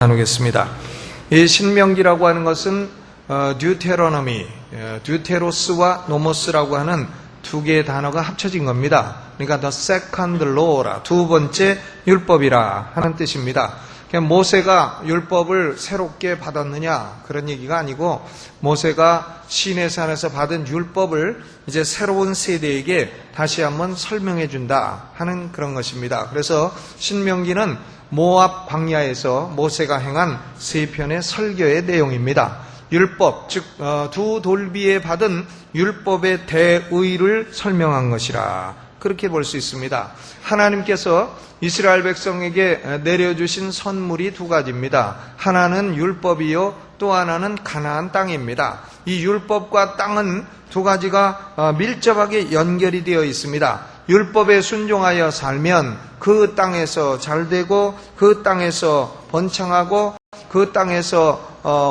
나누겠습니다. 이 신명기라고 하는 것은 듀테로노미, 듀테로스와 노모스라고 하는 두 개의 단어가 합쳐진 겁니다. 그러니까 the second law라, 두 번째 율법이라 하는 뜻입니다. 모세가 율법을 새롭게 받았느냐 그런 얘기가 아니고, 모세가 시내산에서 받은 율법을 이제 새로운 세대에게 다시 한번 설명해 준다 하는 그런 것입니다. 그래서 신명기는 모압 광야에서 모세가 행한 세 편의 설교의 내용입니다. 율법, 즉 두 돌비에 받은 율법의 대의를 설명한 것이라 그렇게 볼 수 있습니다. 하나님께서 이스라엘 백성에게 내려주신 선물이 두 가지입니다. 하나는 율법이요, 또 하나는 가나안 땅입니다. 이 율법과 땅은 두 가지가 밀접하게 연결이 되어 있습니다. 율법에 순종하여 살면 그 땅에서 잘되고, 그 땅에서 번창하고, 그 땅에서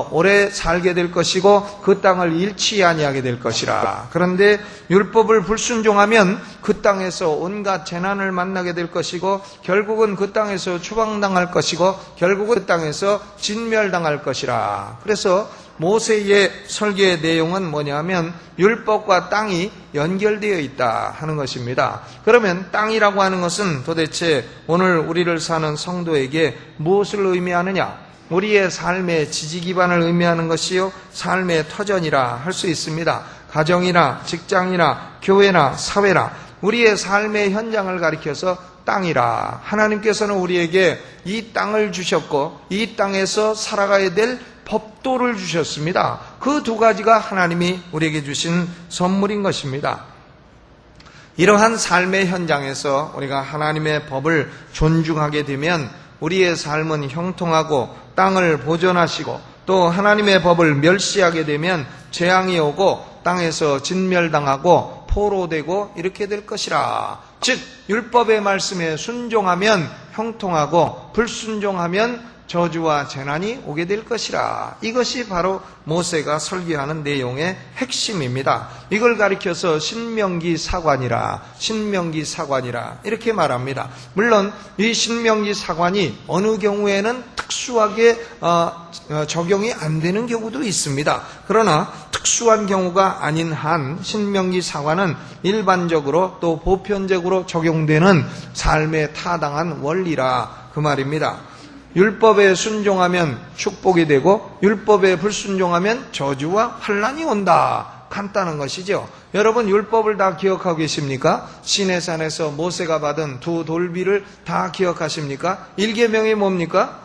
오래 살게 될 것이고, 그 땅을 잃지 아니하게 될 것이라. 그런데 율법을 불순종하면 그 땅에서 온갖 재난을 만나게 될 것이고, 결국은 그 땅에서 추방당할 것이고, 결국은 그 땅에서 진멸당할 것이라. 그래서 모세의 설교의 내용은 뭐냐면 율법과 땅이 연결되어 있다 하는 것입니다. 그러면 땅이라고 하는 것은 도대체 오늘 우리를 사는 성도에게 무엇을 의미하느냐? 우리의 삶의 지지 기반을 의미하는 것이요, 삶의 터전이라 할 수 있습니다. 가정이나 직장이나 교회나 사회나 우리의 삶의 현장을 가리켜서 땅이라. 하나님께서는 우리에게 이 땅을 주셨고, 이 땅에서 살아가야 될 법도를 주셨습니다. 그 두 가지가 하나님이 우리에게 주신 선물인 것입니다. 이러한 삶의 현장에서 우리가 하나님의 법을 존중하게 되면 우리의 삶은 형통하고 땅을 보존하시고, 또 하나님의 법을 멸시하게 되면 재앙이 오고 땅에서 진멸당하고 포로되고 이렇게 될 것이라. 즉 율법의 말씀에 순종하면 형통하고 불순종하면 저주와 재난이 오게 될 것이라. 이것이 바로 모세가 설교하는 내용의 핵심입니다. 이걸 가리켜서 신명기 사관이라 이렇게 말합니다. 물론 이 신명기 사관이 어느 경우에는 특수하게 적용이 안 되는 경우도 있습니다. 그러나 특수한 경우가 아닌 한 신명기 사관은 일반적으로 또 보편적으로 적용되는 삶에 타당한 원리라 그 말입니다. 율법에 순종하면 축복이 되고 율법에 불순종하면 저주와 환난이 온다. 간단한 것이죠. 여러분 율법을 다 기억하고 계십니까? 시내산에서 모세가 받은 두 돌비를 다 기억하십니까? 1계명이 뭡니까?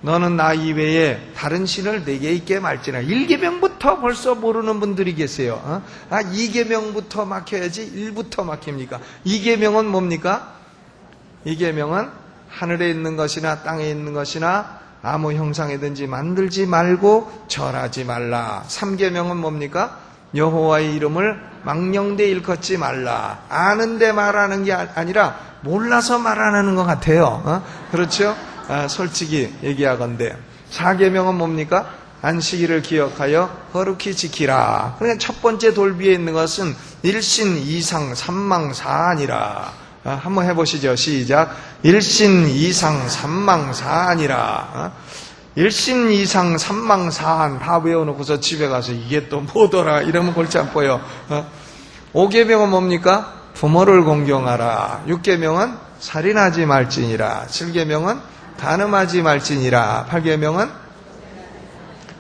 너는 나 이외에 다른 신을 내게 있게 말지나. 1계명부터 벌써 모르는 분들이 계세요. 2계명부터 막혀야지 1부터 막힙니까? 2계명은 뭡니까? 2계명은 하늘에 있는 것이나 땅에 있는 것이나 아무 형상이든지 만들지 말고 절하지 말라. 3계명은 뭡니까? 여호와의 이름을 망령되이 일컫지 말라. 아는데 말하는 게 아니라 몰라서 말하는 것 같아요. 그렇죠? 솔직히 얘기하건대 4계명은 뭡니까? 안식일을 기억하여 거룩히 지키라. 그러니까 첫 번째 돌비에 있는 것은 일신 이상 삼망 사안이라. 한번 해보시죠. 시작. 일신 이상 삼망 사안이라. 일신 이상 삼망 사안 다 외워놓고서 집에 가서 이게 또 뭐더라 이러면 골치 아파요. 5계명은 뭡니까? 부모를 공경하라. 6계명은 살인하지 말지니라. 7계명은 간음하지 말지니라. 8계명은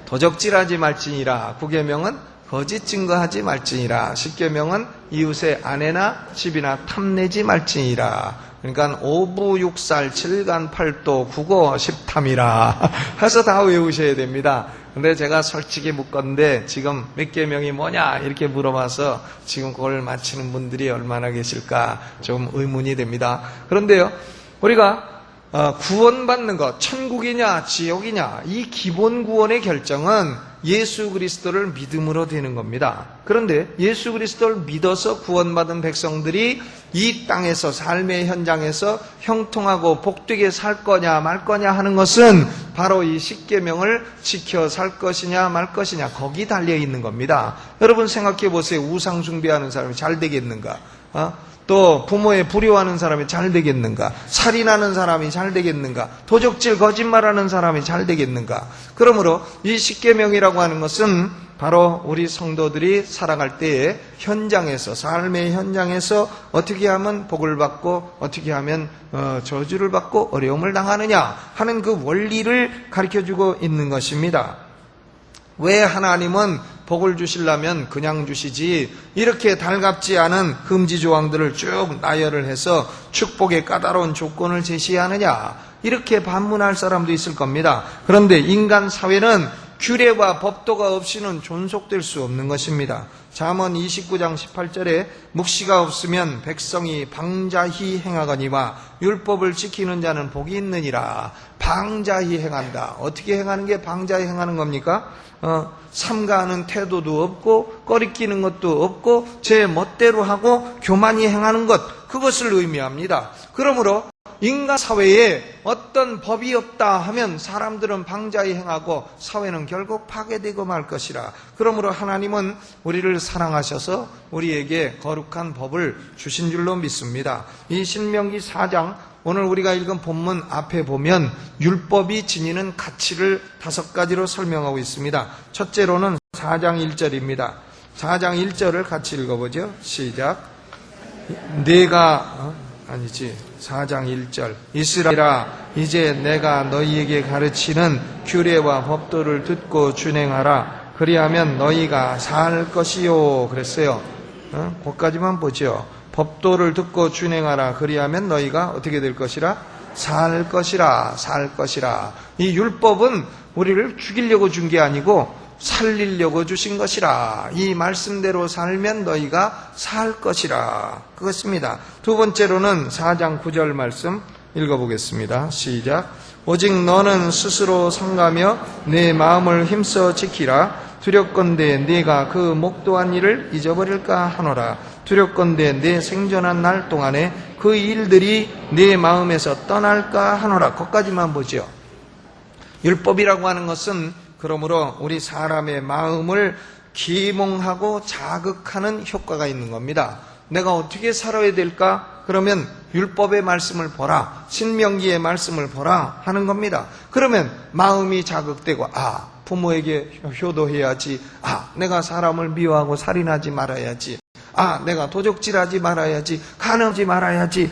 도적질하지 말지니라. 9계명은 거짓 증거하지 말지니라. 10계명은 이웃의 아내나 집이나 탐내지 말지니라. 그러니까 5부 6살 7간 8도 9거 10탐이라 해서 다 외우셔야 됩니다. 근데 제가 솔직히 묻건데 지금 몇 계명이 뭐냐 이렇게 물어봐서 지금 그걸 맞히는 분들이 얼마나 계실까 좀 의문이 됩니다. 그런데요, 우리가 구원받는 것, 천국이냐 지옥이냐, 이 기본 구원의 결정은 예수 그리스도를 믿음으로 되는 겁니다. 그런데 예수 그리스도를 믿어서 구원받은 백성들이 이 땅에서 삶의 현장에서 형통하고 복되게 살 거냐 말 거냐 하는 것은 바로 이 10계명을 지켜 살 것이냐 말 것이냐, 거기 달려 있는 겁니다. 여러분 생각해 보세요. 우상 숭배하는 사람이 잘 되겠는가? 또 부모에 불효하는 사람이 잘 되겠는가? 살인하는 사람이 잘 되겠는가? 도적질 거짓말하는 사람이 잘 되겠는가? 그러므로 이 십계명이라고 하는 것은 바로 우리 성도들이 살아갈 때에 현장에서, 삶의 현장에서 어떻게 하면 복을 받고 어떻게 하면 저주를 받고 어려움을 당하느냐 하는 그 원리를 가르쳐주고 있는 것입니다. 왜 하나님은 복을 주시려면 그냥 주시지 이렇게 달갑지 않은 금지 조항들을 쭉 나열을 해서 축복의 까다로운 조건을 제시하느냐, 이렇게 반문할 사람도 있을 겁니다. 그런데 인간 사회는 규례와 법도가 없이는 존속될 수 없는 것입니다. 잠언 29장 18절에 묵시가 없으면 백성이 방자히 행하거니와 율법을 지키는 자는 복이 있느니라. 방자히 행한다. 어떻게 행하는 게 방자히 행하는 겁니까? 삼가하는 태도도 없고 꺼리끼는 것도 없고 제 멋대로 하고 교만히 행하는 것, 그것을 의미합니다. 그러므로 인간 사회에 어떤 법이 없다 하면 사람들은 방자히 행하고 사회는 결국 파괴되고 말 것이라. 그러므로 하나님은 우리를 사랑하셔서 우리에게 거룩한 법을 주신 줄로 믿습니다. 이 신명기 4장, 오늘 우리가 읽은 본문 앞에 보면 율법이 지니는 가치를 5가지로 설명하고 있습니다. 첫째로는 4장 1절입니다. 4장 1절을 같이 읽어보죠. 시작. 4장 1절. 이스라엘아, 이제 내가 너희에게 가르치는 규례와 법도를 듣고 준행하라. 그리하면 너희가 살 것이요. 그랬어요. 거기까지만 보죠. 법도를 듣고 준행하라. 그리하면 너희가 어떻게 될 것이라? 살 것이라. 살 것이라. 이 율법은 우리를 죽이려고 준 게 아니고 살리려고 주신 것이라. 이 말씀대로 살면 너희가 살 것이라. 그것입니다. 두 번째로는 4장 9절 말씀 읽어보겠습니다. 시작. 오직 너는 스스로 삼가며 내 마음을 힘써 지키라. 두렵건대 네가 그 목도한 일을 잊어버릴까 하노라. 두렵건대 내 생존한 날 동안에 그 일들이 내 마음에서 떠날까 하노라. 거기까지만 보죠. 율법이라고 하는 것은 그러므로 우리 사람의 마음을 계몽하고 자극하는 효과가 있는 겁니다. 내가 어떻게 살아야 될까? 그러면 율법의 말씀을 보라, 신명기의 말씀을 보라 하는 겁니다. 그러면 마음이 자극되고, 부모에게 효도해야지, 내가 사람을 미워하고 살인하지 말아야지, 내가 도적질하지 말아야지, 간음하지 말아야지,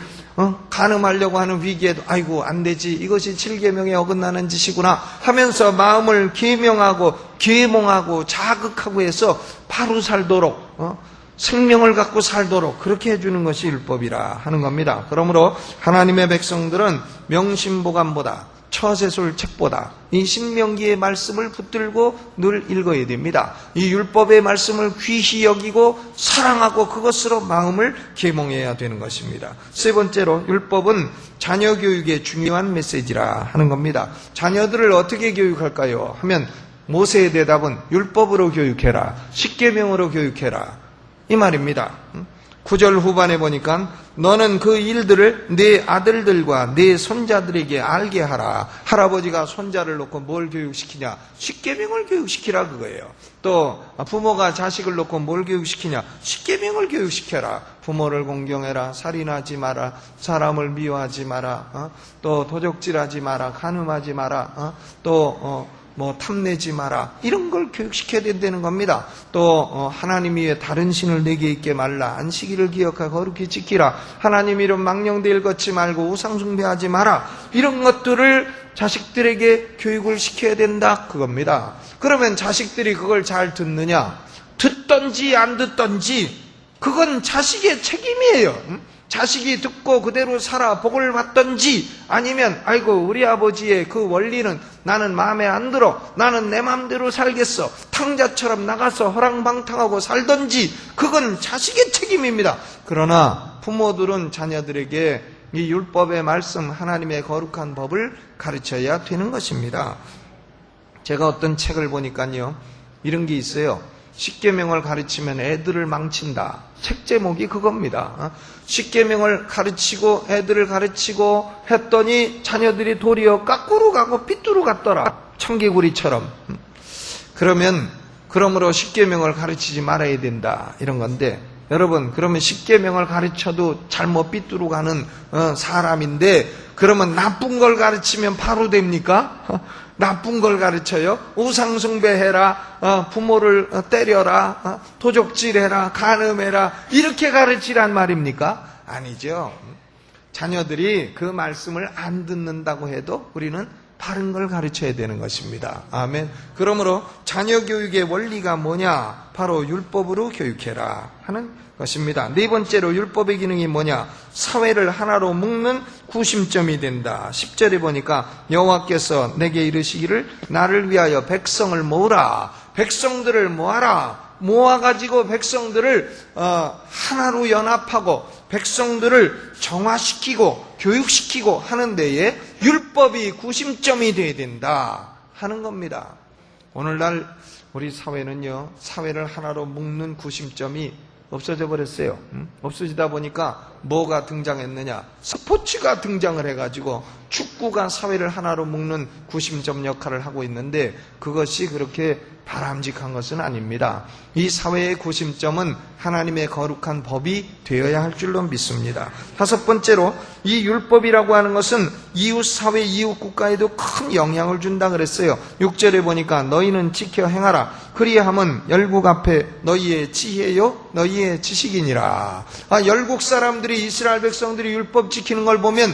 간음하려고 하는 위기에도 아이고 안 되지, 이것이 7계명에 어긋나는 짓이구나 하면서 마음을 계몽하고 자극하고 해서 바로 살도록, 생명을 갖고 살도록 그렇게 해주는 것이 율법이라 하는 겁니다. 그러므로 하나님의 백성들은 명심보감보다 처세술 책보다 이 신명기의 말씀을 붙들고 늘 읽어야 됩니다. 이 율법의 말씀을 귀히 여기고 사랑하고 그것으로 마음을 계몽해야 되는 것입니다. 세 번째로 율법은 자녀 교육의 중요한 메시지라 하는 겁니다. 자녀들을 어떻게 교육할까요? 하면 모세의 대답은 율법으로 교육해라, 십계명으로 교육해라 이 말입니다. 9절 후반에 보니까 너는 그 일들을 네 아들들과 네 손자들에게 알게 하라. 할아버지가 손자를 놓고 뭘 교육시키냐? 십계명을 교육시키라 그거예요. 또 부모가 자식을 놓고 뭘 교육시키냐? 십계명을 교육시켜라. 부모를 공경해라. 살인하지 마라. 사람을 미워하지 마라. 또 도적질하지 마라. 간음하지 마라. 탐내지 마라. 이런 걸 교육시켜야 된다는 겁니다. 또 하나님 위에 다른 신을 내게 있게 말라. 안식일을 기억하고 거룩히 지키라. 하나님 이름 망령되일 걷지 말고 우상 숭배하지 마라. 이런 것들을 자식들에게 교육을 시켜야 된다 그겁니다. 그러면 자식들이 그걸 잘 듣느냐? 듣던지 안 듣던지 그건 자식의 책임이에요. 자식이 듣고 그대로 살아 복을 받던지, 아니면 아이고 우리 아버지의 그 원리는 나는 마음에 안 들어, 나는 내 마음대로 살겠어, 탕자처럼 나가서 허랑방탕하고 살던지, 그건 자식의 책임입니다. 그러나 부모들은 자녀들에게 이 율법의 말씀, 하나님의 거룩한 법을 가르쳐야 되는 것입니다. 제가 어떤 책을 보니까요, 이런 게 있어요. 십계명을 가르치면 애들을 망친다. 책 제목이 그겁니다. 십계명을 가르치고 애들을 가르치고 했더니 자녀들이 도리어 까꾸로 가고 삐뚤어 갔더라. 청개구리처럼. 그러므로 십계명을 가르치지 말아야 된다 이런 건데, 여러분, 그러면 십계명을 가르쳐도 잘못 삐뚤어 가는 사람인데, 그러면 나쁜 걸 가르치면 바로 됩니까? 나쁜 걸 가르쳐요? 우상숭배해라, 부모를 때려라, 도적질해라, 간음해라, 이렇게 가르치란 말입니까? 아니죠. 자녀들이 그 말씀을 안 듣는다고 해도 우리는 바른 걸 가르쳐야 되는 것입니다. 아멘. 그러므로 자녀 교육의 원리가 뭐냐? 바로 율법으로 교육해라 하는 것입니다. 네 번째로 율법의 기능이 뭐냐? 사회를 하나로 묶는 구심점이 된다. 10절에 보니까 여호와께서 내게 이르시기를 나를 위하여 백성을 모으라. 백성들을 모아라. 모아가지고 백성들을 하나로 연합하고 백성들을 정화시키고 교육시키고 하는 데에 율법이 구심점이 되어야 된다 하는 겁니다. 오늘날 우리 사회는요, 사회를 하나로 묶는 구심점이 없어져 버렸어요. 없어지다 보니까 뭐가 등장했느냐? 스포츠가 등장을 해가지고 축구가 사회를 하나로 묶는 구심점 역할을 하고 있는데 그것이 그렇게 바람직한 것은 아닙니다. 이 사회의 구심점은 하나님의 거룩한 법이 되어야 할 줄로 믿습니다. 다섯 번째로 이 율법이라고 하는 것은 이웃 사회, 이웃 국가에도 큰 영향을 준다 그랬어요. 6절에 보니까 너희는 지켜 행하라. 그리하면 열국 앞에 너희의 지혜요 너희의 지식이니라. 열국 사람들이 이스라엘 백성들이 율법 지키는 걸 보면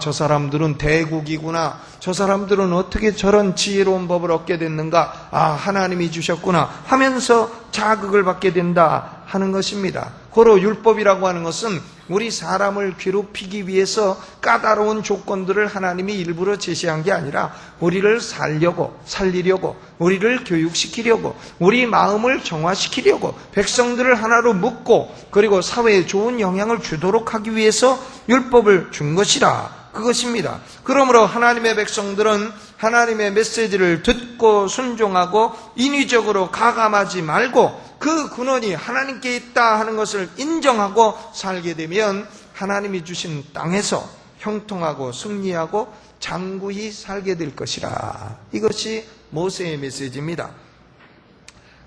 저 사람들은 대국이구나. 저 사람들은 어떻게 저런 지혜로운 법을 얻게 됐는가. 하나님이 주셨구나 하면서 자극을 받게 된다 하는 것입니다. 고로 율법이라고 하는 것은 우리 사람을 괴롭히기 위해서 까다로운 조건들을 하나님이 일부러 제시한 게 아니라 우리를 살리려고 우리를 교육시키려고 우리 마음을 정화시키려고 백성들을 하나로 묶고 그리고 사회에 좋은 영향을 주도록 하기 위해서 율법을 준 것이라 그것입니다. 그러므로 하나님의 백성들은 하나님의 메시지를 듣고 순종하고 인위적으로 가감하지 말고 그 근원이 하나님께 있다 하는 것을 인정하고 살게 되면 하나님이 주신 땅에서 형통하고 승리하고 장구히 살게 될 것이라. 이것이 모세의 메시지입니다.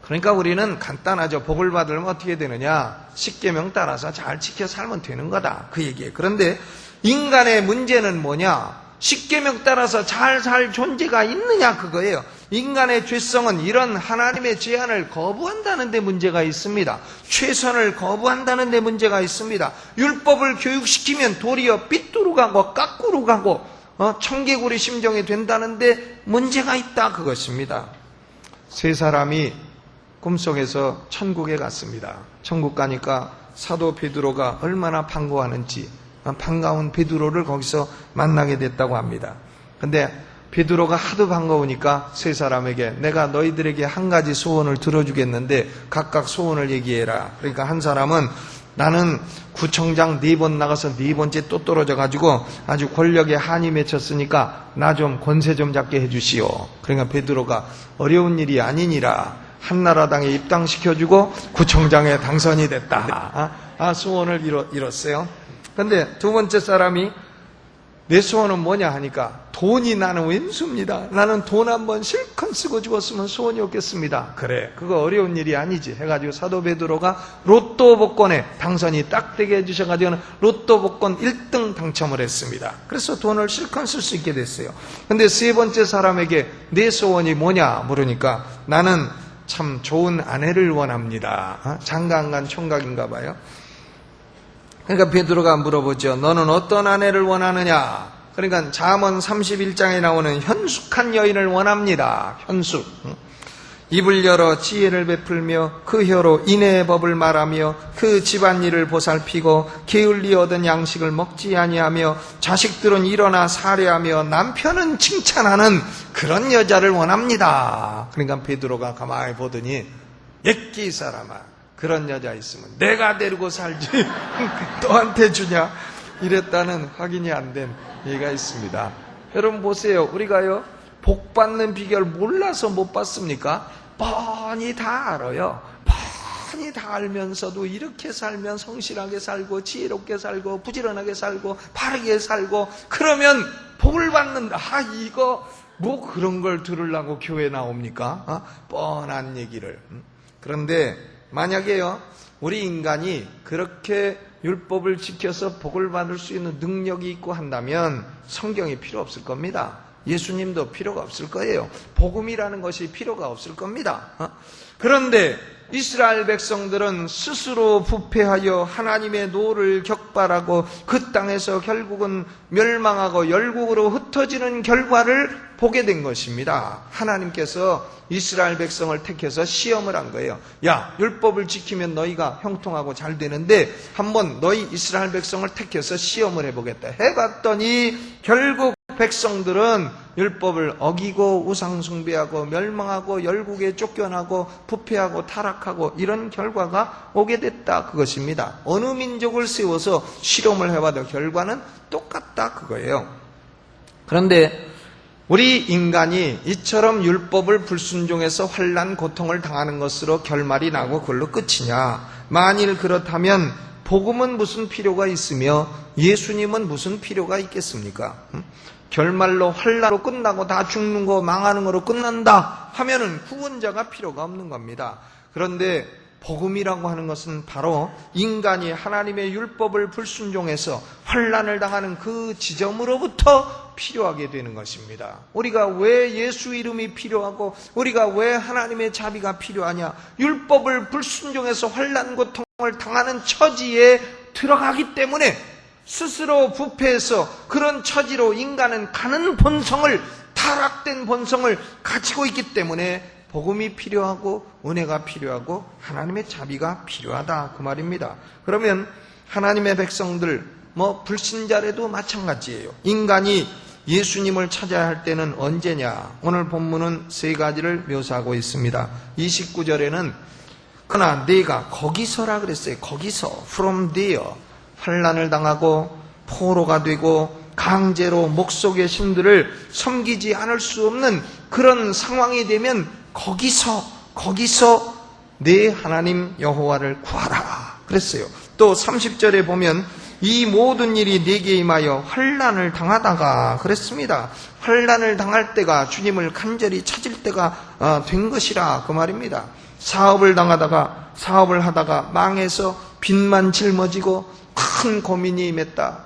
그러니까 우리는 간단하죠. 복을 받으면 어떻게 되느냐? 십계명 따라서 잘 지켜 살면 되는 거다. 그 얘기예요. 그런데 인간의 문제는 뭐냐? 십계명 따라서 잘 살 존재가 있느냐 그거예요. 인간의 죄성은 이런 하나님의 제안을 거부한다는 데 문제가 있습니다. 최선을 거부한다는 데 문제가 있습니다. 율법을 교육시키면 도리어 삐뚤어 가고 까꾸로 가고 청개구리 심정이 된다는 데 문제가 있다 그것입니다. 세 사람이 꿈속에서 천국에 갔습니다. 천국 가니까 사도 베드로가 얼마나 반가워하는지 반가운 베드로를 거기서 만나게 됐다고 합니다. 근데 베드로가 하도 반가우니까 세 사람에게 내가 너희들에게 한 가지 소원을 들어주겠는데 각각 소원을 얘기해라. 그러니까 한 사람은 나는 구청장 4번 나가서 4번째 또 떨어져가지고 아주 권력에 한이 맺혔으니까 나 좀 권세 좀 잡게 해주시오. 그러니까 베드로가 어려운 일이 아니니라. 한나라당에 입당시켜주고 구청장에 당선이 됐다. 소원을 이뤘어요. 근데 두 번째 사람이 내 소원은 뭐냐 하니까 돈이 나는 왼수입니다. 나는 돈 한번 실컷 쓰고 죽었으면 소원이 없겠습니다. 그래, 그거 어려운 일이 아니지 해가지고 사도 베드로가 로또 복권에 당선이 딱 되게 해주셔가지고 로또 복권 1등 당첨을 했습니다. 그래서 돈을 실컷 쓸 수 있게 됐어요. 근데 세 번째 사람에게 내 소원이 뭐냐 물으니까 나는 참 좋은 아내를 원합니다. 장가안간 총각인가 봐요. 그러니까 베드로가 물어보죠. 너는 어떤 아내를 원하느냐? 그러니까 잠언 31장에 나오는 현숙한 여인을 원합니다. 현숙. 입을 열어 지혜를 베풀며 그 혀로 인애의 법을 말하며 그 집안일을 보살피고 게을리 얻은 양식을 먹지 아니하며 자식들은 일어나 살해하며 남편은 칭찬하는 그런 여자를 원합니다. 그러니까 베드로가 가만히 보더니 옛기 사람아 그런 여자 있으면 내가 데리고 살지 너한테 주냐 이랬다는 확인이 안 된 얘기가 있습니다. 여러분 보세요. 우리가요 복 받는 비결 몰라서 못 받습니까? 뻔히 다 알아요. 뻔히 다 알면서도 이렇게 살면 성실하게 살고 지혜롭게 살고 부지런하게 살고 바르게 살고 그러면 복을 받는다. 이거 뭐 그런 걸 들으려고 교회 나옵니까? 뻔한 얘기를. 그런데 만약에요 우리 인간이 그렇게 율법을 지켜서 복을 받을 수 있는 능력이 있고 한다면 성경이 필요 없을 겁니다. 예수님도 필요가 없을 거예요. 복음이라는 것이 필요가 없을 겁니다. 그런데 이스라엘 백성들은 스스로 부패하여 하나님의 노를 격발하고 그 땅에서 결국은 멸망하고 열국으로 흩어지는 결과를 보게 된 것입니다. 하나님께서 이스라엘 백성을 택해서 시험을 한 거예요. 야, 율법을 지키면 너희가 형통하고 잘 되는데 한번 너희 이스라엘 백성을 택해서 시험을 해보겠다. 해봤더니 결국 백성들은 율법을 어기고 우상숭배하고 멸망하고 열국에 쫓겨나고 부패하고 타락하고 이런 결과가 오게 됐다, 그것입니다. 어느 민족을 세워서 실험을 해봐도 결과는 똑같다, 그거예요. 그런데 우리 인간이 이처럼 율법을 불순종해서 환난 고통을 당하는 것으로 결말이 나고 그걸로 끝이냐? 만일 그렇다면 복음은 무슨 필요가 있으며 예수님은 무슨 필요가 있겠습니까? 결말로 환난으로 끝나고 다 죽는 거 망하는 거로 끝난다 하면은 구원자가 필요가 없는 겁니다. 그런데 복음이라고 하는 것은 바로 인간이 하나님의 율법을 불순종해서 환난을 당하는 그 지점으로부터 필요하게 되는 것입니다. 우리가 왜 예수 이름이 필요하고 우리가 왜 하나님의 자비가 필요하냐? 율법을 불순종해서 환난 고통을 당하는 처지에 들어가기 때문에 스스로 부패해서 그런 처지로 인간은 가는 본성을, 타락된 본성을 가지고 있기 때문에 복음이 필요하고 은혜가 필요하고 하나님의 자비가 필요하다, 그 말입니다. 그러면 하나님의 백성들, 불신자라도 마찬가지예요. 인간이 예수님을 찾아야 할 때는 언제냐? 오늘 본문은 세 가지를 묘사하고 있습니다. 29절에는 그러나 네가 거기서라 그랬어요. 거기서, from there. 환난을 당하고 포로가 되고 강제로 목속의 신들을 섬기지 않을 수 없는 그런 상황이 되면 거기서 내 하나님 여호와를 구하라 그랬어요. 또 30절에 보면 이 모든 일이 내게 임하여 환난을 당하다가 그랬습니다. 환난을 당할 때가 주님을 간절히 찾을 때가 된 것이라, 그 말입니다. 사업을 하다가 망해서 빚만 짊어지고 큰 고민이 임했다.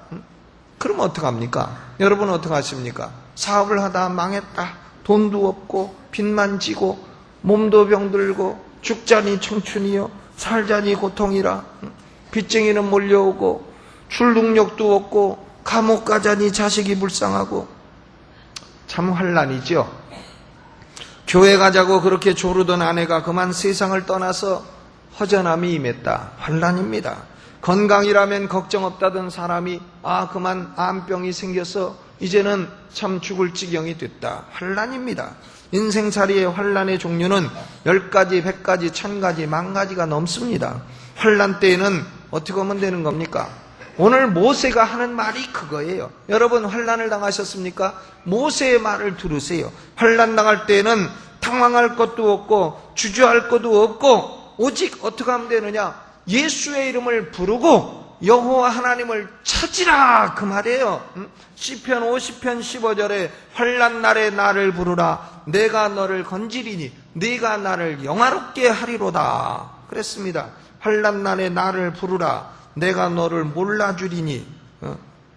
그러면 어떡합니까? 여러분 어떡하십니까? 사업을 하다 망했다. 돈도 없고 빚만 지고 몸도 병들고 죽자니 청춘이요 살자니 고통이라. 빚쟁이는 몰려오고 줄 능력도 없고 감옥 가자니 자식이 불쌍하고. 참 환난이죠. 교회 가자고 그렇게 조르던 아내가 그만 세상을 떠나서 허전함이 임했다. 환난입니다. 건강이라면 걱정 없다던 사람이 그만 암병이 생겨서 이제는 참 죽을 지경이 됐다. 환난입니다. 인생살이의 환난의 종류는 10가지, 100가지, 1000가지, 10,000가지가 넘습니다. 환난 때에는 어떻게 하면 되는 겁니까? 오늘 모세가 하는 말이 그거예요. 여러분 환난을 당하셨습니까? 모세의 말을 들으세요. 환난 당할 때에는 당황할 것도 없고 주저할 것도 없고 오직 어떻게 하면 되느냐? 예수의 이름을 부르고 여호와 하나님을 찾으라, 그 말이에요. 시편 50편 15절에 환난 날에 나를 부르라 내가 너를 건지리니 네가 나를 영화롭게 하리로다 그랬습니다. 환난 날에 나를 부르라 내가 너를 몰라주리니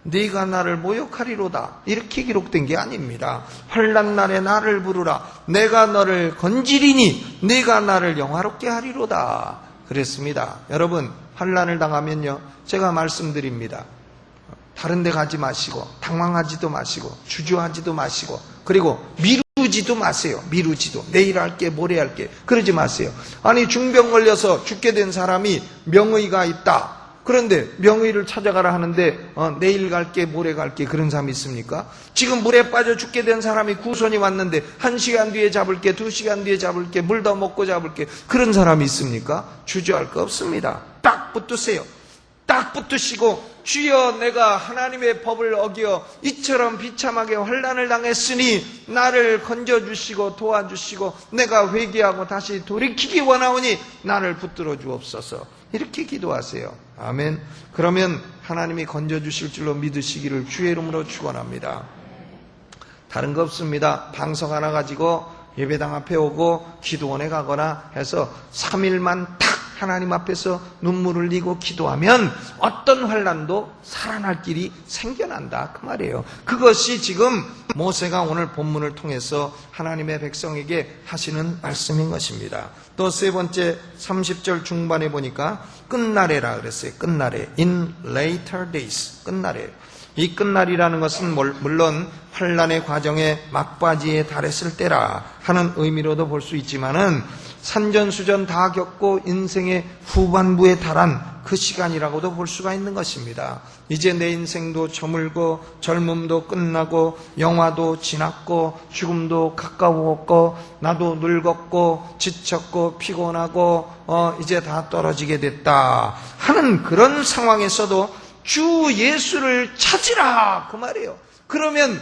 네가 나를 모욕하리로다, 이렇게 기록된 게 아닙니다. 환난 날에 나를 부르라 내가 너를 건지리니 네가 나를 영화롭게 하리로다 그랬습니다. 여러분 환난을 당하면요, 제가 말씀드립니다. 다른 데 가지 마시고 당황하지도 마시고 주저하지도 마시고 그리고 미루지도 마세요. 미루지도 내일 할게 모레 할게 그러지 마세요. 아니 중병 걸려서 죽게 된 사람이 명의가 있다. 그런데 명의를 찾아가라 하는데 내일 갈게 모레 갈게 그런 사람이 있습니까? 지금 물에 빠져 죽게 된 사람이 구손이 왔는데 1시간 뒤에 잡을게 2시간 뒤에 잡을게 물 더 먹고 잡을게 그런 사람이 있습니까? 주저할 거 없습니다. 딱 붙으세요. 딱 붙으시고 주여 내가 하나님의 법을 어겨 이처럼 비참하게 환난을 당했으니 나를 건져주시고 도와주시고 내가 회개하고 다시 돌이키기 원하오니 나를 붙들어 주옵소서, 이렇게 기도하세요. 아멘. 그러면 하나님이 건져주실 줄로 믿으시기를 주의 이름으로 축원합니다. 다른 거 없습니다. 방석 하나 가지고 예배당 앞에 오고 기도원에 가거나 해서 3일만 탁 하나님 앞에서 눈물을 흘리고 기도하면 어떤 환난도 살아날 길이 생겨난다 그 말이에요. 그것이 지금 모세가 오늘 본문을 통해서 하나님의 백성에게 하시는 말씀인 것입니다. 또 세 번째 30절 중반에 보니까 끝날에라 그랬어요. 끝날에, in later days, 끝날에. 이 끝날이라는 것은 물론 환난의 과정에 막바지에 달했을 때라 하는 의미로도 볼 수 있지만은 산전수전 다 겪고 인생의 후반부에 달한 그 시간이라고도 볼 수가 있는 것입니다. 이제 내 인생도 저물고 젊음도 끝나고 영화도 지났고 죽음도 가까웠고 나도 늙었고 지쳤고 피곤하고 이제 다 떨어지게 됐다 하는 그런 상황에서도 주 예수를 찾으라 그 말이에요. 그러면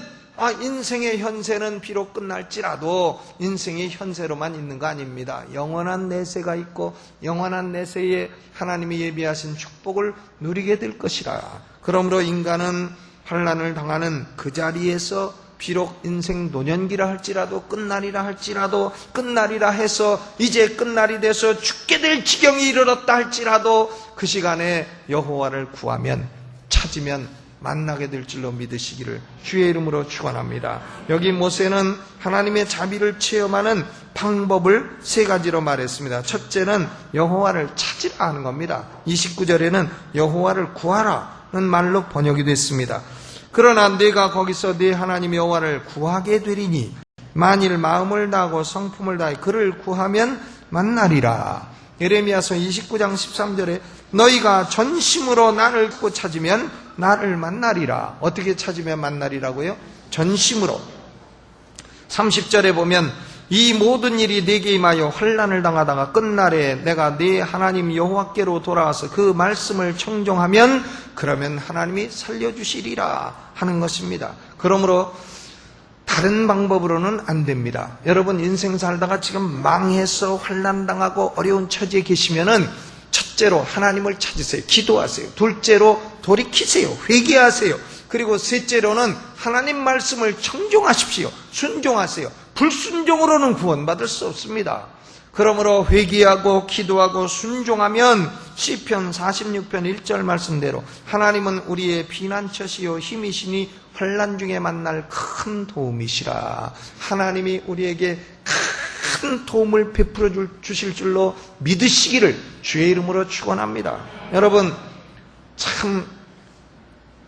인생의 현세는 비록 끝날지라도 인생의 현세로만 있는 거 아닙니다. 영원한 내세가 있고 영원한 내세에 하나님이 예비하신 축복을 누리게 될 것이라. 그러므로 인간은 환난을 당하는 그 자리에서 비록 인생 노년기라 할지라도 끝날이라 할지라도 끝날이라 해서 이제 끝날이 돼서 죽게 될 지경이 이르렀다 할지라도 그 시간에 여호와를 구하면 찾으면 만나게 될 줄로 믿으시기를 주의 이름으로 축원합니다. 여기 모세는 하나님의 자비를 체험하는 방법을 세 가지로 말했습니다. 첫째는 여호와를 찾으라 하는 겁니다. 29절에는 여호와를 구하라는 말로 번역이 됐습니다. 그러나 내가 거기서 네 하나님 여호와를 구하게 되리니 만일 마음을 다하고 성품을 다해 그를 구하면 만나리라. 예레미야서 29장 13절에 너희가 전심으로 나를 꼭 찾으면 나를 만나리라. 어떻게 찾으면 만나리라고요? 전심으로. 30절에 보면 이 모든 일이 내게 임하여 환난을 당하다가 끝날에 내가 네 하나님 여호와께로 돌아와서 그 말씀을 청종하면 그러면 하나님이 살려주시리라 하는 것입니다. 그러므로 다른 방법으로는 안 됩니다. 여러분 인생 살다가 지금 망해서 환난 당하고 어려운 처지에 계시면은 첫째로 하나님을 찾으세요. 기도하세요. 둘째로 돌이키세요. 회개하세요. 그리고 셋째로는 하나님 말씀을 청종하십시오. 순종하세요. 불순종으로는 구원받을 수 없습니다. 그러므로 회개하고 기도하고 순종하면 시편 46편 1절 말씀대로 하나님은 우리의 피난처시요 힘이시니 환난 중에 만날 큰 도움이시라. 하나님이 우리에게 큰 도움을 베풀어 주실 줄로 믿으시기를 주의 이름으로 축원합니다. 여러분 참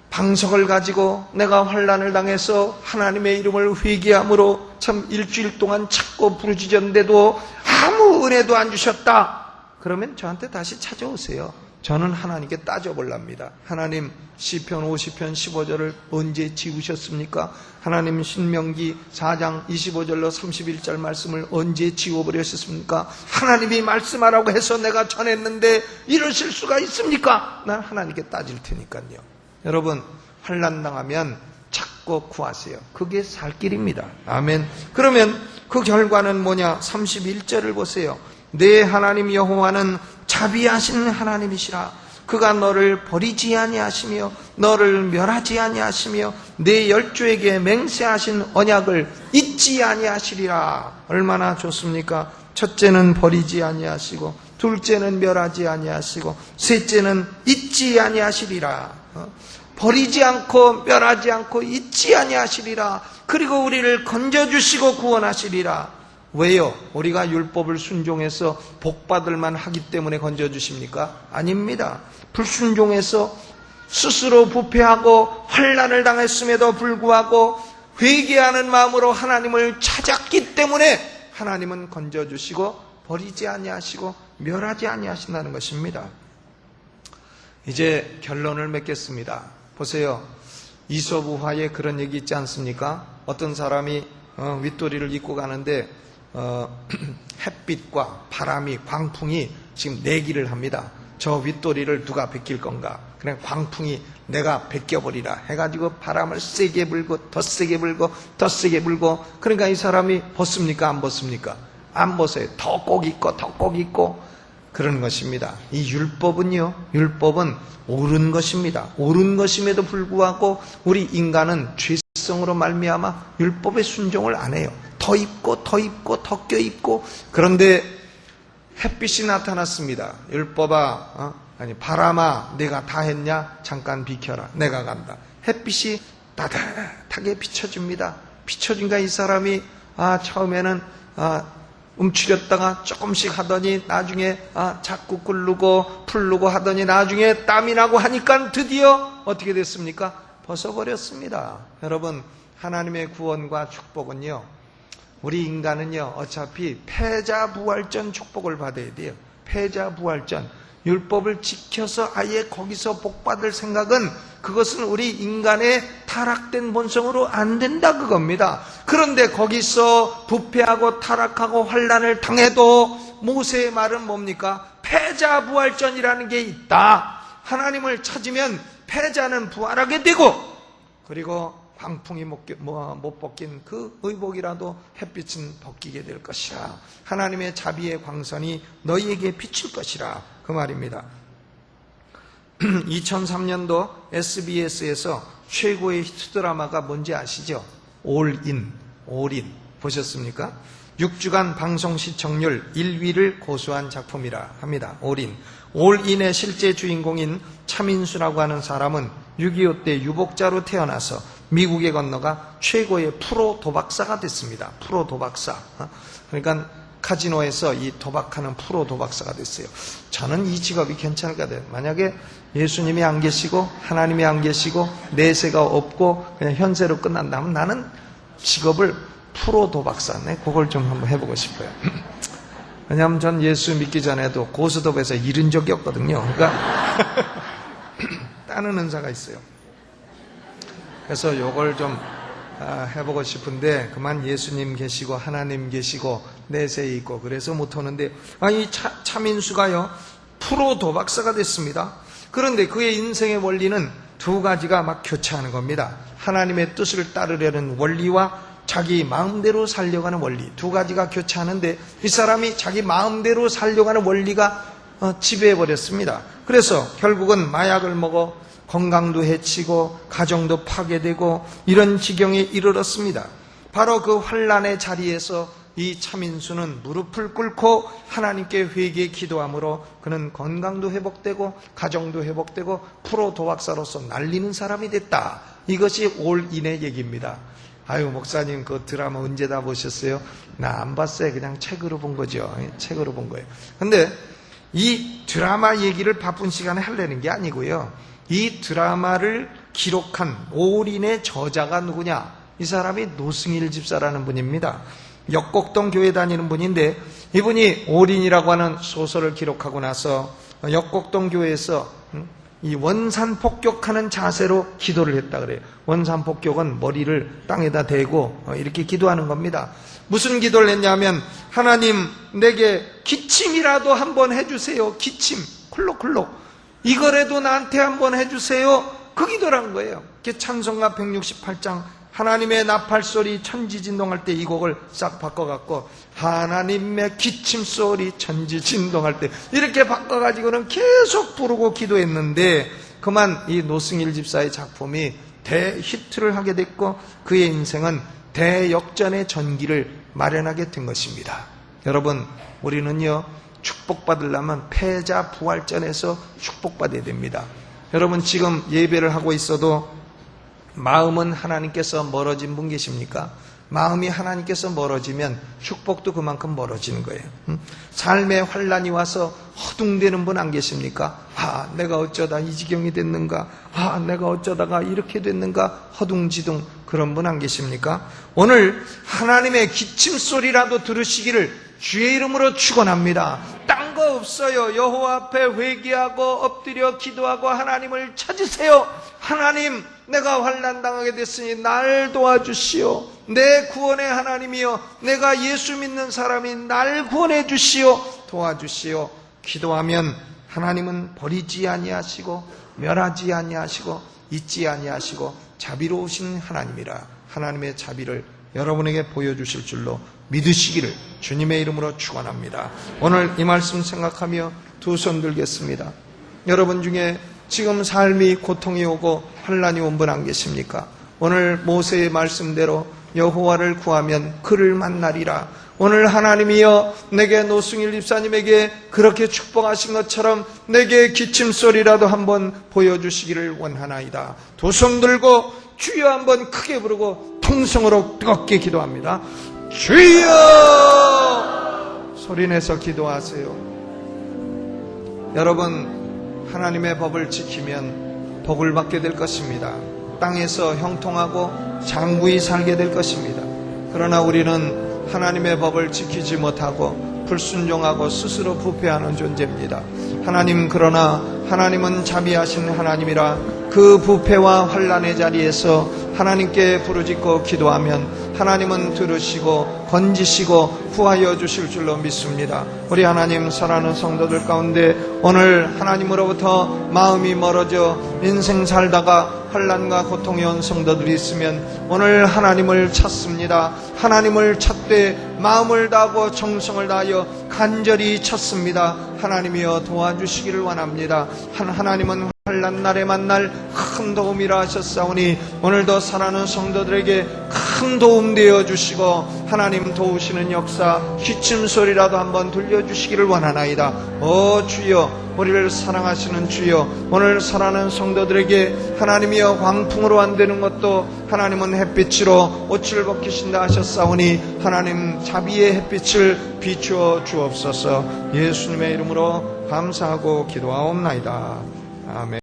방석을 가지고 내가 환난을 당해서 하나님의 이름을 회개함으로 참 일주일 동안 찾고 부르짖었는데도 아무 은혜도 안 주셨다. 그러면 저한테 다시 찾아오세요. 저는 하나님께 따져볼랍니다. 하나님 시편 50편 15절을 언제 지우셨습니까? 하나님 신명기 4장 25절로 31절 말씀을 언제 지워버렸습니까? 하나님이 말씀하라고 해서 내가 전했는데 이러실 수가 있습니까? 난 하나님께 따질 테니까요. 여러분 환난 당하면 찾고 구하세요. 그게 살 길입니다. 아멘. 그러면 그 결과는 뭐냐? 31절을 보세요. 내 하나님 여호와는 자비하신 하나님이시라. 그가 너를 버리지 아니하시며 너를 멸하지 아니하시며 내 열조에게 맹세하신 언약을 잊지 아니하시리라. 얼마나 좋습니까? 첫째는 버리지 아니하시고 둘째는 멸하지 아니하시고 셋째는 잊지 아니하시리라. 버리지 않고 멸하지 않고 잊지 아니하시리라. 그리고 우리를 건져주시고 구원하시리라. 왜요? 우리가 율법을 순종해서 복받을만 하기 때문에 건져주십니까? 아닙니다. 불순종해서 스스로 부패하고 환난을 당했음에도 불구하고 회개하는 마음으로 하나님을 찾았기 때문에 하나님은 건져주시고 버리지 아니하시고 멸하지 아니하신다는 것입니다. 이제 결론을 맺겠습니다. 보세요. 이솝우화에 그런 얘기 있지 않습니까? 어떤 사람이 윗도리를 입고 가는데 햇빛과 바람이 광풍이 지금 내기를 합니다. 저 윗도리를 누가 베낄 건가? 그냥 광풍이 내가 베껴버리라 해가지고 바람을 세게 불고 더 세게 불고 더 세게 불고 그러니까 이 사람이 벗습니까? 안 벗습니까? 안 벗어요. 더 꼭 입고 더 꼭 입고 그런 것입니다. 이 율법은요, 율법은 옳은 것입니다. 옳은 것임에도 불구하고 우리 인간은 죄성으로 말미암아 율법의 순종을 안 해요. 더 입고 더 입고 더 껴입고. 그런데 햇빛이 나타났습니다. 율법아, 바람아, 내가 다 했냐? 잠깐 비켜라. 내가 간다. 햇빛이 따뜻하게 비춰줍니다. 비춰준가 이 사람이 처음에는 움츠렸다가 조금씩 하더니 나중에 자꾸 끓르고 풀르고 하더니 나중에 땀이 나고 하니까 드디어 어떻게 됐습니까? 벗어버렸습니다. 여러분, 하나님의 구원과 축복은요, 우리 인간은요 어차피 패자부활전 축복을 받아야 돼요. 패자부활전. 율법을 지켜서 아예 거기서 복받을 생각은, 그것은 우리 인간의 타락된 본성으로 안 된다 그겁니다. 그런데 거기서 부패하고 타락하고 환난을 당해도 모세의 말은 뭡니까? 패자부활전이라는 게 있다. 하나님을 찾으면 패자는 부활하게 되고, 그리고 광풍이 못 벗긴 그 의복이라도 햇빛은 벗기게 될 것이라. 하나님의 자비의 광선이 너희에게 비칠 것이라. 그 말입니다. 2003년도 SBS에서 최고의 히트 드라마가 뭔지 아시죠? 올인 보셨습니까? 6주간 방송 시청률 1위를 고수한 작품이라 합니다. 올인의 실제 주인공인 차민수라고 하는 사람은 6.25 때 유복자로 태어나서 미국에 건너가 최고의 프로 도박사가 됐습니다. 프로 도박사. 그러니까 카지노에서 이 도박하는 프로 도박사가 됐어요. 저는 이 직업이 괜찮을 것 같아요. 만약에 예수님이 안 계시고 하나님이 안 계시고 내세가 없고 그냥 현세로 끝난다면 나는 직업을 프로 도박사네. 그걸 좀 한번 해보고 싶어요. 왜냐하면 전 예수 믿기 전에도 고스톱에서 잃은 적이 없거든요. 그러니까 따는 은사가 있어요. 그래서 요걸 좀 해보고 싶은데, 그만 예수님 계시고 하나님 계시고 내세에 있고 그래서 못하는데, 이 차민수가요 프로 도박사가 됐습니다. 그런데 그의 인생의 원리는 두 가지가 막 교차하는 겁니다. 하나님의 뜻을 따르려는 원리와 자기 마음대로 살려가는 원리, 두 가지가 교차하는데 이 사람이 자기 마음대로 살려가는 원리가 지배해버렸습니다. 그래서 결국은 마약을 먹어 건강도 해치고 가정도 파괴되고 이런 지경에 이르렀습니다. 바로 그 환난의 자리에서 이 차민수는 무릎을 꿇고 하나님께 회개에 기도함으로 그는 건강도 회복되고 가정도 회복되고 프로 도박사로서 날리는 사람이 됐다. 이것이 올인의 얘기입니다. 아유, 목사님 그 드라마 언제 다 보셨어요? 나 안 봤어요. 그냥 책으로 본 거죠. 책으로 본 거예요. 근데 이 드라마 얘기를 바쁜 시간에 하려는 게 아니고요, 이 드라마를 기록한 올인의 저자가 누구냐? 이 사람이 노승일 집사라는 분입니다. 역곡동 교회 다니는 분인데, 이분이 올인이라고 하는 소설을 기록하고 나서 역곡동 교회에서 이 원산 폭격하는 자세로 기도를 했다 그래요. 원산 폭격은 머리를 땅에다 대고 이렇게 기도하는 겁니다. 무슨 기도를 했냐면, 하나님 내게 기침이라도 한번 해주세요. 기침, 콜록콜록, 이거라도 나한테 한번 해주세요. 그 기도란 거예요. 찬송가 168장 하나님의 나팔소리 천지진동할 때 이 곡을 싹 바꿔갖고 하나님의 기침소리 천지진동할 때 이렇게 바꿔가지고는 계속 부르고 기도했는데, 그만 이 노승일 집사의 작품이 대히트를 하게 됐고 그의 인생은 대역전의 전기를 마련하게 된 것입니다. 여러분, 우리는요 축복받으려면 패자 부활전에서 축복받아야 됩니다. 여러분, 지금 예배를 하고 있어도 마음은 하나님께서 멀어진 분 계십니까? 마음이 하나님께서 멀어지면 축복도 그만큼 멀어지는 거예요. 삶의 환난이 와서 허둥대는 분 안 계십니까? 내가 어쩌다 이 지경이 됐는가? 내가 어쩌다가 이렇게 됐는가? 허둥지둥 그런 분 안 계십니까? 오늘 하나님의 기침소리라도 들으시기를 주의 이름으로 축원합니다. 딴 거 없어요. 여호와 앞에 회개하고 엎드려 기도하고 하나님을 찾으세요. 하나님, 내가 환난 당하게 됐으니 날 도와주시오. 내 구원의 하나님이여, 내가 예수 믿는 사람이 날 구원해 주시오. 도와주시오. 기도하면 하나님은 버리지 아니하시고 멸하지 아니하시고 잊지 아니하시고 자비로우신 하나님이라. 하나님의 자비를 여러분에게 보여주실 줄로 믿으시기를 주님의 이름으로 축원합니다. 오늘 이 말씀 생각하며 두 손 들겠습니다. 여러분 중에 지금 삶이 고통이 오고 환난이 온 분 안 계십니까? 오늘 모세의 말씀대로 여호와를 구하면 그를 만나리라. 오늘 하나님이여 내게 노승일 집사님에게 그렇게 축복하신 것처럼 내게 기침소리라도 한번 보여주시기를 원하나이다. 두 손 들고 주여 한번 크게 부르고 통성으로 뜨겁게 기도합니다. 주여! 소리내서 기도하세요. 여러분, 하나님의 법을 지키면 복을 받게 될 것입니다. 땅에서 형통하고 장구히 살게 될 것입니다. 그러나 우리는 하나님의 법을 지키지 못하고 불순종하고 스스로 부패하는 존재입니다. 그러나 하나님은 자비하신 하나님이라 그 부패와 환난의 자리에서 하나님께 부르짖고 기도하면 하나님은 들으시고 건지시고 구하여 주실 줄로 믿습니다. 우리 하나님 사랑하는 성도들 가운데 오늘 하나님으로부터 마음이 멀어져 인생 살다가 환난과 고통에 온 성도들이 있으면 오늘 하나님을 찾습니다. 하나님을 찾되 마음을 다하고 정성을 다하여 간절히 찾습니다. 하나님이여 도와주시기를 원합니다. 하나님은 환난 날에 만날 큰 도움이라 하셨사오니 오늘도 사랑하는 성도들에게 큰 도움 되어 주시고 하나님 도우시는 역사 기침소리라도 한번 들려주시기를 원하나이다. 오 주여, 우리를 사랑하시는 주여, 오늘 사랑하는 성도들에게 하나님이여 광풍으로 안 되는 것도 하나님은 햇빛으로 옷을 벗기신다 하셨사오니 하나님 자비의 햇빛을 비추어 주옵소서. 예수님의 이름으로 감사하고 기도하옵나이다. 아멘.